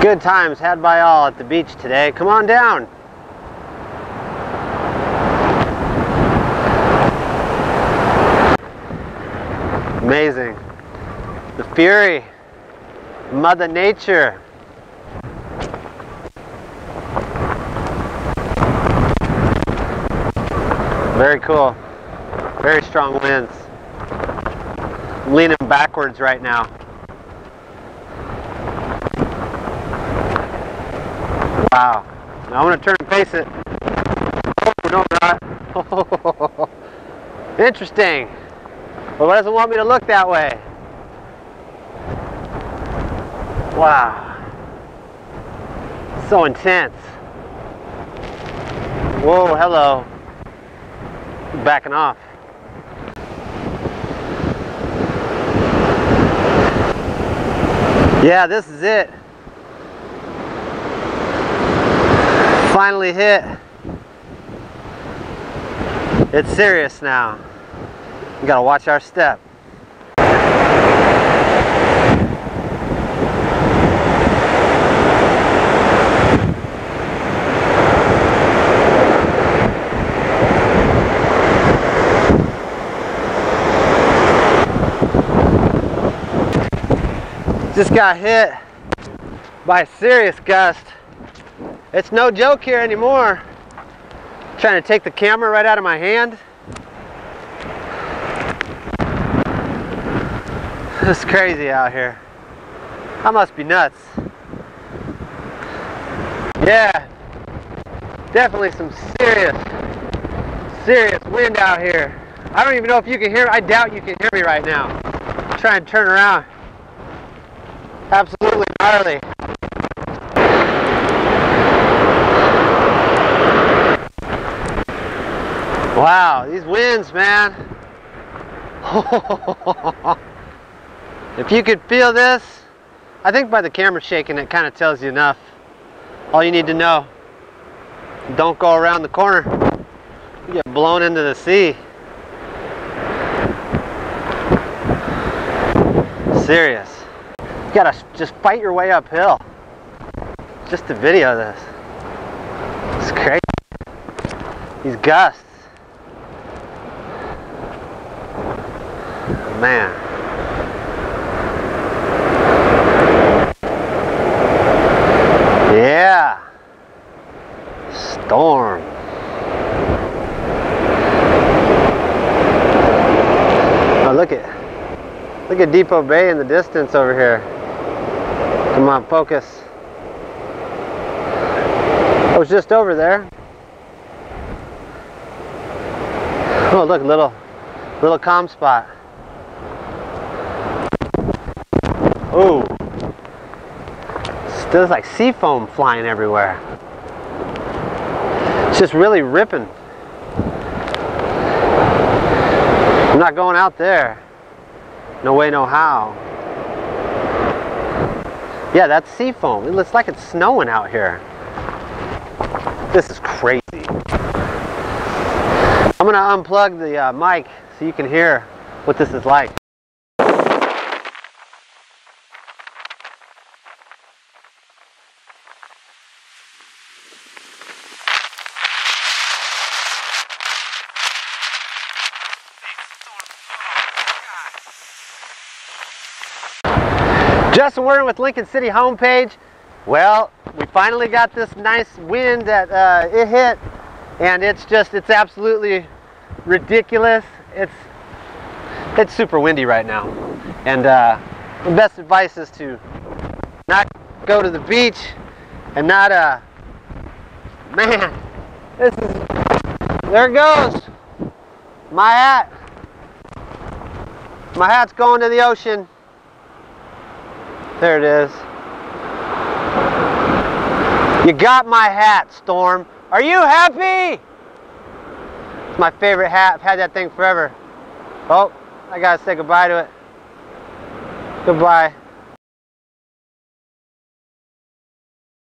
Good times had by all at the beach today. Come on down. Amazing. The fury. Mother Nature. Very cool. Very strong winds. I'm leaning backwards right now. Wow. Now I'm going to turn and face it. Oh, no, not. Interesting. Well, it doesn't want me to look that way. Wow. So intense. Whoa, hello. Backing off. Yeah, this is it. Finally hit. It's serious now. We gotta watch our step. Just got hit by a serious gust. It's no joke here anymore. Trying to take the camera right out of my hand. It's crazy out here. I must be nuts. Yeah, definitely some serious wind out here. I don't even know if you can hear me. I doubt you can hear me right now. Try and turn around. Absolutely gnarly. Wow, these winds, man. If you could feel this, I think by the camera shaking it kind of tells you enough. All you need to know. Don't go around the corner. You get blown into the sea. Serious. You gotta just fight your way uphill. Just to video this. It's crazy. These gusts. Man. Yeah. Storm. Oh, look at Depot Bay in the distance over here. Come on, focus. I was just over there. Oh, look, little calm spot. Oh, there's like sea foam flying everywhere. It's just really ripping. I'm not going out there. No way, no how. Yeah, that's sea foam. It looks like it's snowing out here. This is crazy. I'm gonna unplug the mic so you can hear what this is like. Justin Werner with Lincoln City Homepage. Well, we finally got this nice wind that it hit, and it's absolutely ridiculous. It's super windy right now, and the best advice is to not go to the beach and not man, there it goes, my hat's going to the ocean. There it is. You got my hat, Storm. Are you happy? It's my favorite hat. I've had that thing forever. Oh, I gotta say goodbye to it. Goodbye.